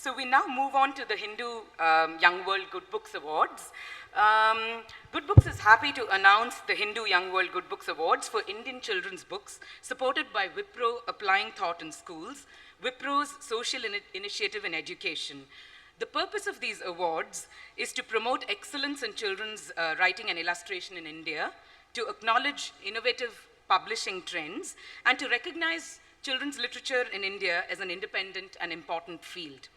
So we now move on to the Hindu Young World Good Books Awards. Goodbooks is happy to announce the Hindu Young World Good Books Awards for Indian children's books, supported by Wipro Applying Thought in Schools, Wipro's social initiative in education. The purpose of these awards is to promote excellence in children's writing and illustration in India, to acknowledge innovative publishing trends, and to recognize children's literature in India as an independent and important field.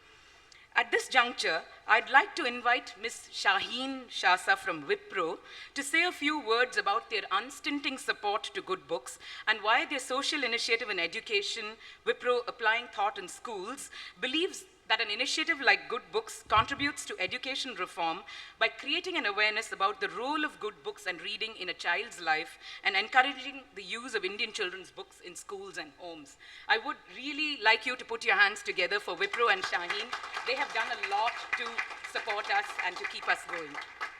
At this juncture, I'd like to invite Ms. Shaheen Shasa from Wipro to say a few words about their unstinting support to Goodbooks and why their social initiative in education, Wipro Applying Thought in Schools, believes that an initiative like Goodbooks contributes to education reform by creating an awareness about the role of good books and reading in a child's life and encouraging the use of Indian children's books in schools and homes. I would really like you to put your hands together for Wipro and Shaheen. They have done a lot to support us and to keep us going.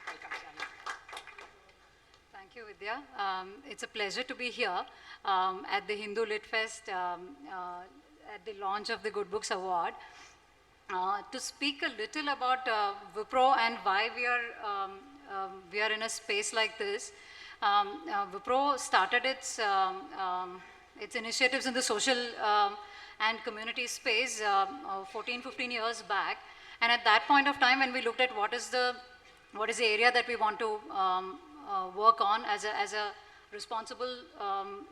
Welcome, Shaheen. Thank you, Vidya. It's a pleasure to be here at the Hindu Lit Fest at the launch of the Goodbooks Award. To speak a little about Wipro and why we are in a space like this. Wipro started its initiatives in the social and community space 14, 15 years back. And at that point of time, when we looked at what is the area that we want to work on as a responsible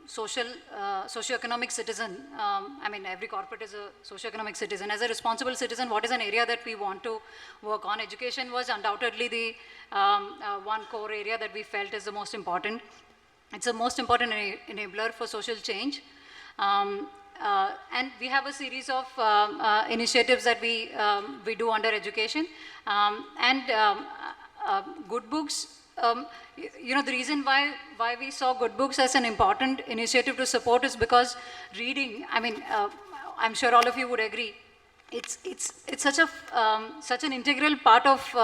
socioeconomic citizen. I mean, every corporate is a socioeconomic citizen. As a responsible citizen, what is an area that we want to work on? Education was undoubtedly the one core area that we felt is the most important. It's the most important enabler for social change. And we have a series of initiatives that we do under education. Goodbooks, you know, the reason why we saw Goodbooks as an important initiative to support is because reading, I mean, I'm sure all of you would agree, it's such an integral part of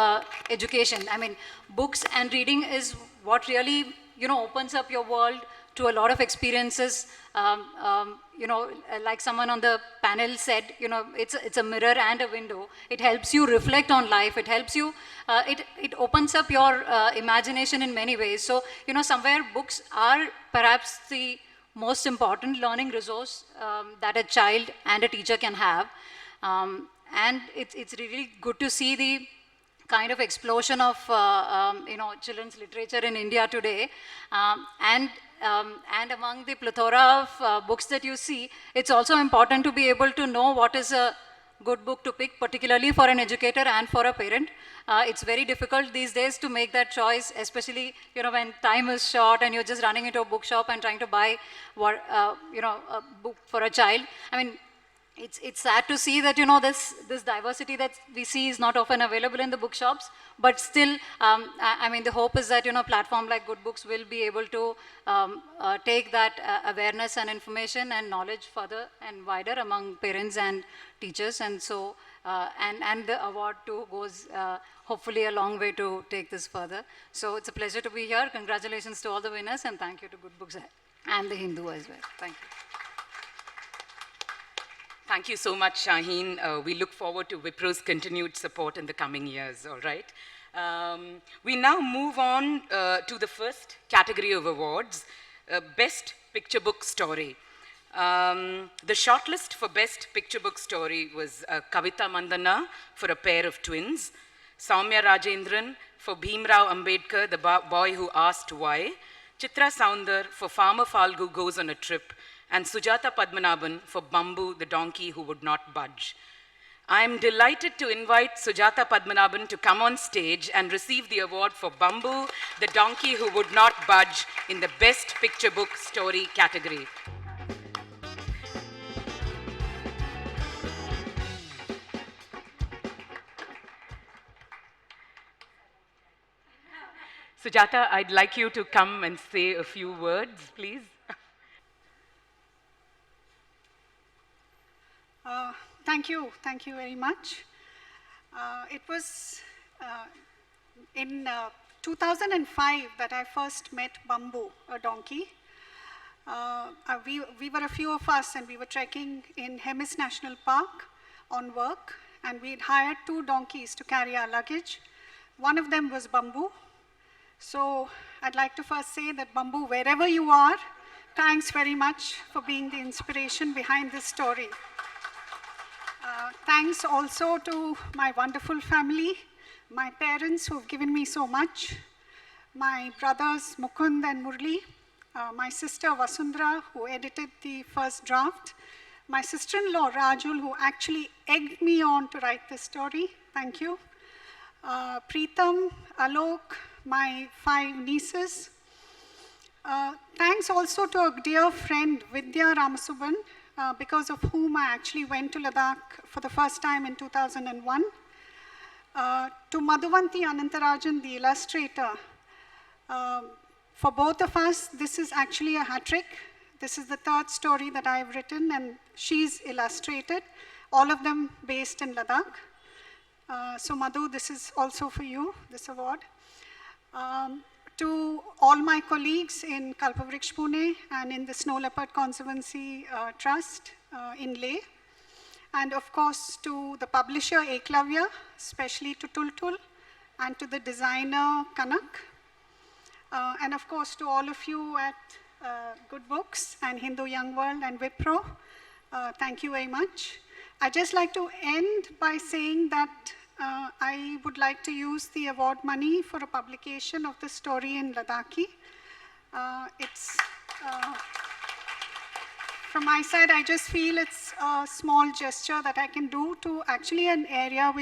education. I mean, books and reading is what really, you know, opens up your world to a lot of experiences. You know, like someone on the panel said, you know, it's a mirror and a window. It helps you reflect on life. It helps you, it opens up your imagination in many ways. So, you know, somewhere books are perhaps the most important learning resource that a child and a teacher can have. And it's really good to see the kind of explosion of, you know, children's literature in India today. And among the plethora of books that you see, it's also important to be able to know what is a good book to pick, particularly for an educator and for a parent. It's very difficult these days to make that choice, especially, you know, when time is short and you're just running into a bookshop and trying to buy what, you know, a book for a child. I mean, it's sad to see that, you know, this diversity that we see is not often available in the bookshops, but still, I mean, the hope is that, you know, a platform like Goodbooks will be able to take that awareness and information and knowledge further and wider among parents and teachers. And so, and the award too goes hopefully a long way to take this further. So it's a pleasure to be here. Congratulations to all the winners, and thank you to Goodbooks and the Hindu as well. Thank you. Thank you so much, Shaheen. We look forward to Wipro's continued support in the coming years, all right? We now move on to the first category of awards, Best Picture Book Story. The shortlist for Best Picture Book Story was Kavita Mandana for A Pair of Twins, Soumya Rajendran for Bhimrao Ambedkar, The Boy Who Asked Why, Chitra Saundar for Farmer Falgu Goes on a Trip, and Sujata Padmanabhan for Bambu, the Donkey Who Would Not Budge. I am delighted to invite Sujata Padmanabhan to come on stage and receive the award for Bambu, the Donkey Who Would Not Budge in the Best Picture Book Story category. Sujata, I'd like you to come and say a few words, please. Thank you very much. It was in 2005 that I first met Bambu, a donkey. We were a few of us and we were trekking in Hemis National Park on work, and we'd hired 2 donkeys to carry our luggage. One of them was Bamboo. So I'd like to first say that Bamboo, wherever you are, thanks very much for being the inspiration behind this story. Thanks also to my wonderful family, my parents who've given me so much, my brothers Mukund and Murli, my sister Vasundhara, who edited the first draft, my sister-in-law Rajul, who actually egged me on to write this story. Thank you. Preetham, Alok, my 5 nieces. Thanks also to a dear friend, Vidya Ramasubban, because of whom I actually went to Ladakh for the first time in 2001. To Madhuvanti Anantarajan, the illustrator. For both of us, this is actually a hat trick. This is the 3rd story that I've written, and she's illustrated, all of them based in Ladakh. So Madhu, this is also for you, this award. To all my colleagues in Kalpavriksha Pune and in the Snow Leopard Conservancy Trust in Leh. And of course, to the publisher Eklavya, especially to Tultul, and to the designer Kanak. And of course, to all of you at Goodbooks and Hindu Young World and Wipro, thank you very much. I'd just like to end by saying that I would like to use the award money for a publication of the story in Ladakhi. From my side, I just feel it's a small gesture that I can do to actually an area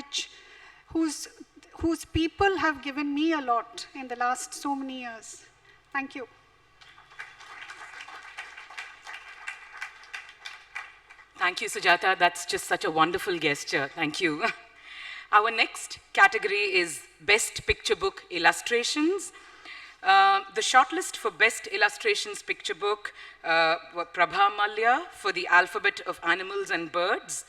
whose people have given me a lot in the last so many years. Thank you. Thank you, Sujata. That's just such a wonderful gesture. Thank you. Our next category is Best Picture Book Illustrations. The shortlist for Best Illustrations Picture Book were Prabha Malya for The Alphabet of Animals and Birds,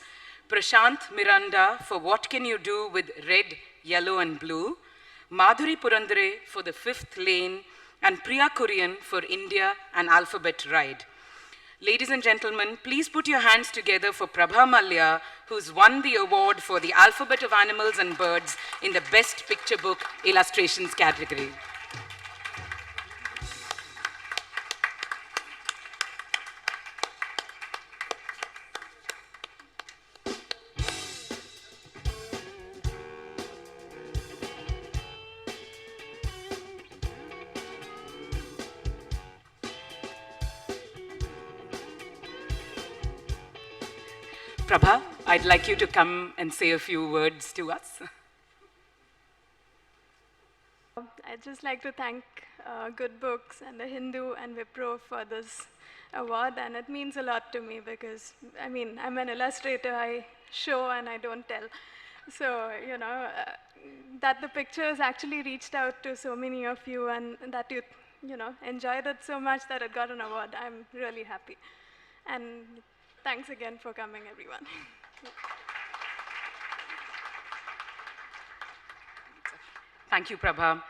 Prashant Miranda for What Can You Do with Red, Yellow and Blue, Madhuri Purandare for The Fifth Lane, and Priya Kurian for India, An Alphabet Ride. Ladies and gentlemen, please put your hands together for Prabha Malya, who's won the award for The Alphabet of Animals and Birds in the Best Picture Book Illustrations category. Prabha, I'd like you to come and say a few words to us. I'd just like to thank Goodbooks and the Hindu and Wipro for this award, and it means a lot to me because, I mean, I'm an illustrator, I show and I don't tell. So, that the pictures actually reached out to so many of you and that you enjoyed it so much that it got an award, I'm really happy. And thanks again for coming, everyone. Thank you, Prabha.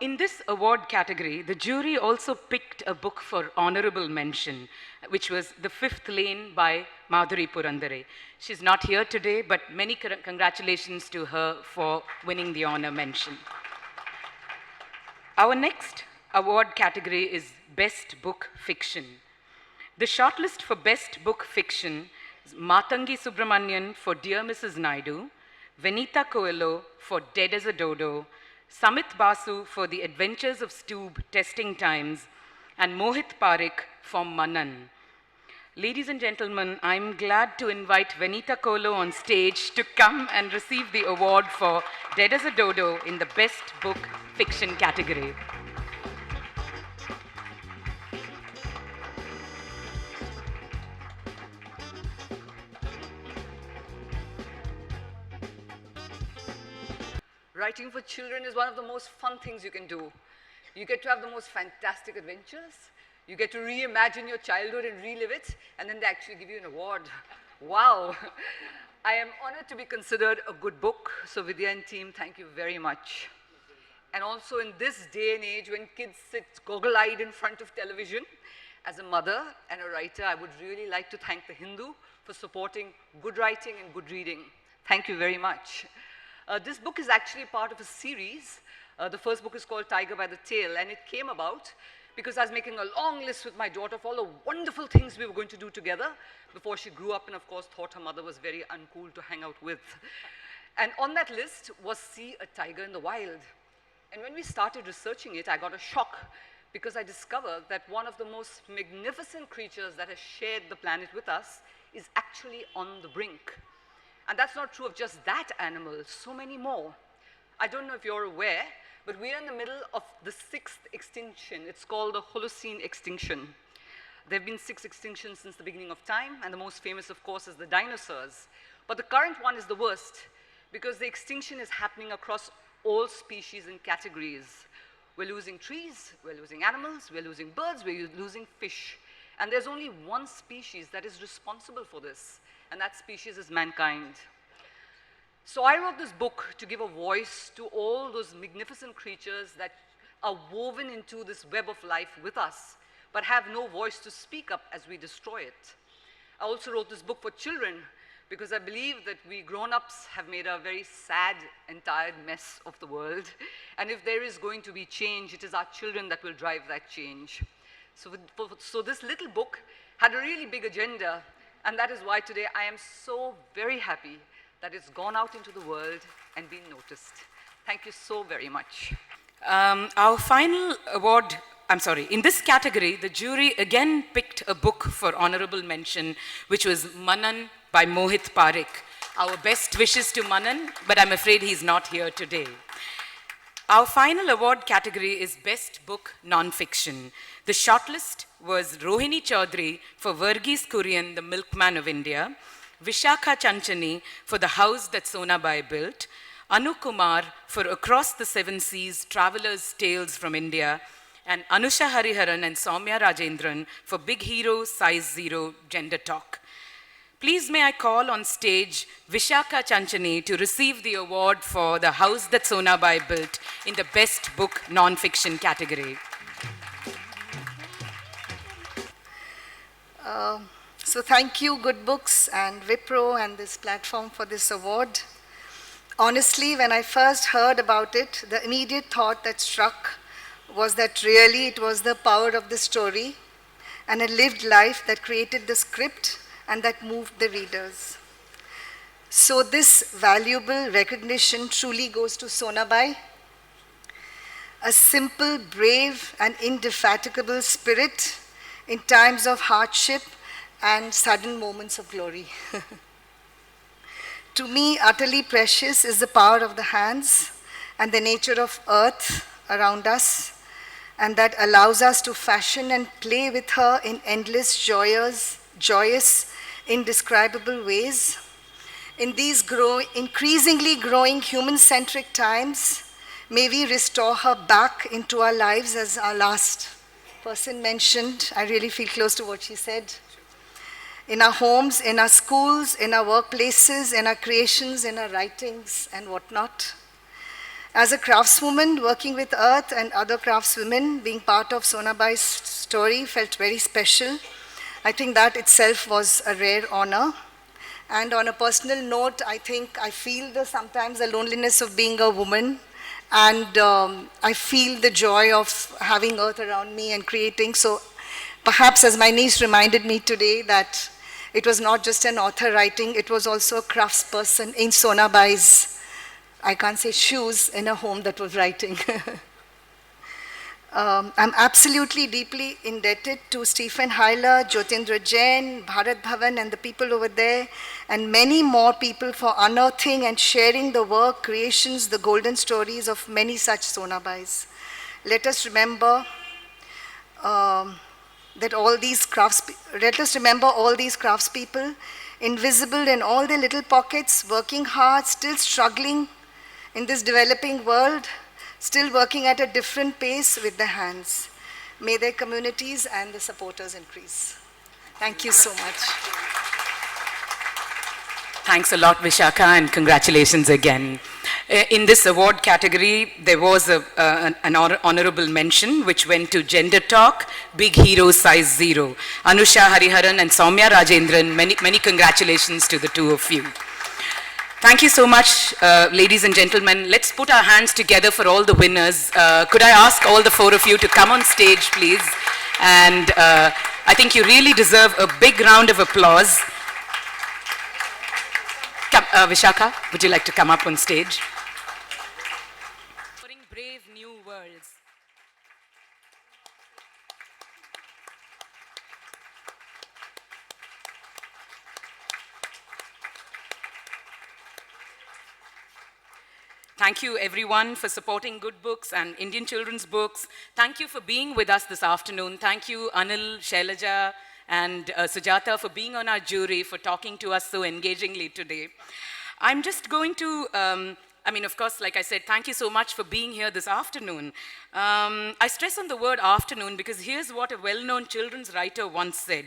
In this award category, the jury also picked a book for honorable mention, which was The Fifth Lane by Madhuri Purandare. She's not here today, but many congratulations to her for winning the honor mention. Our next award category is Best Book Fiction. The shortlist for Best Book Fiction is Matangi Subramanian for Dear Mrs. Naidu, Venita Coelho for Dead as a Dodo, Samit Basu for The Adventures of Stube Testing Times, and Mohit Parekh for Manan. Ladies and gentlemen, I'm glad to invite Venita Coelho on stage to come and receive the award for Dead as a Dodo in the Best Book Fiction category. Writing for children is one of the most fun things you can do. You get to have the most fantastic adventures. You get to reimagine your childhood and relive it, and then they actually give you an award. Wow. I am honored to be considered a good book. So Vidya and team, thank you very much. And also in this day and age when kids sit goggle-eyed in front of television, as a mother and a writer, I would really like to thank the Hindu for supporting good writing and good reading. Thank you very much. This book is actually part of a series. The first book is called Tiger by the Tail, and it came about because I was making a long list with my daughter of all the wonderful things we were going to do together before she grew up and, of course, thought her mother was very uncool to hang out with. And on that list was see a tiger in the wild. And when we started researching it, I got a shock because I discovered that one of the most magnificent creatures that has shared the planet with us is actually on the brink. And that's not true of just that animal, so many more. I don't know if you're aware, but we are in the middle of the 6th extinction. It's called the Holocene extinction. There have been 6 extinctions since the beginning of time, and the most famous, of course, is the dinosaurs. But the current one is the worst, because the extinction is happening across all species and categories. We're losing trees, we're losing animals, we're losing birds, we're losing fish. And there's only one species that is responsible for this, and that species is mankind. So I wrote this book to give a voice to all those magnificent creatures that are woven into this web of life with us, but have no voice to speak up as we destroy it. I also wrote this book for children because I believe that we grown-ups have made a very sad and tired mess of the world. And if there is going to be change, it is our children that will drive that change. So this little book had a really big agenda, and that is why today I am so very happy that it's gone out into the world and been noticed. Thank you so very much. Our final award, in this category, the jury again picked a book for honorable mention, which was Manan by Mohit Parekh. Our best wishes to Manan, but I'm afraid he's not here today. Our final award category is Best Book Non-Fiction. The shortlist was Rohini Chaudhary for Verghese Kurian, The Milkman of India, Vishakha Chanchani for The House That Sonabai Built, Anu Kumar for Across the Seven Seas, Traveller's Tales from India, and Anusha Hariharan and Soumya Rajendran for Big Hero Size Zero Gender Talk. Please may I call on stage Vishakha Chanchani to receive the award for The House That Sonabai Built in the Best Book Non-Fiction category. So thank you, Goodbooks and Wipro and this platform for this award. Honestly, when I first heard about it, the immediate thought that struck was that really it was the power of the story and a lived life that created the script and that moved the readers. So this valuable recognition truly goes to Sonabai, a simple, brave, and indefatigable spirit in times of hardship and sudden moments of glory. To me, utterly precious is the power of the hands and the nature of earth around us, and that allows us to fashion and play with her in endless, joyous, indescribable ways. In these increasingly growing human-centric times, may we restore her back into our lives, as our last person mentioned. I really feel close to what she said. In our homes, in our schools, in our workplaces, in our creations, in our writings, and whatnot. As a craftswoman working with earth and other craftswomen, being part of Sonabai's story felt very special. I think that itself was a rare honor. And on a personal note, I think I feel sometimes the loneliness of being a woman, and I feel the joy of having earth around me and creating. So perhaps, as my niece reminded me today, that it was not just an author writing, it was also a craftsperson in Sonabai's, I can't say shoes, in a home that was writing. I'm absolutely deeply indebted to Stephen Hyler, Jyotindra Jain, Bharat Bhavan, and the people over there, and many more people for unearthing and sharing the work, creations, the golden stories of many such Sonabais. Let us remember all these craftspeople, invisible in all their little pockets, working hard, still struggling in this developing world, still working at a different pace with their hands. May their communities and the supporters increase. Thank you so much. Thanks a lot, Vishakha, and congratulations again. In this award category, there was an honorable mention which went to Gender Talk, Big Hero Size Zero. Anusha Hariharan and Soumya Rajendran, many congratulations to the two of you. Thank you so much, ladies and gentlemen. Let's put our hands together for all the winners. Could I ask all the four of you to come on stage, please? And I think you really deserve a big round of applause. Come, Vishakha, would you like to come up on stage? Brave new worlds. Thank you everyone for supporting Good Books and Indian children's books. Thank you for being with us this afternoon. Thank you Anil, Shailaja and Sujata for being on our jury, for talking to us so engagingly today. I'm just going to, of course, like I said, thank you so much for being here this afternoon. I stress on the word afternoon because here's what a well-known children's writer once said.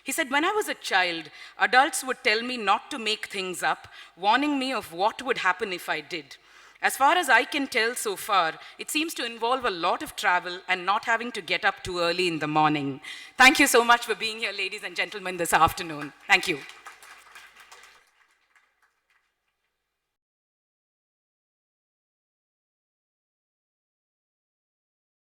He said, when I was a child, adults would tell me not to make things up, warning me of what would happen if I did. As far as I can tell so far, it seems to involve a lot of travel and not having to get up too early in the morning. Thank you so much for being here, ladies and gentlemen, this afternoon. Thank you.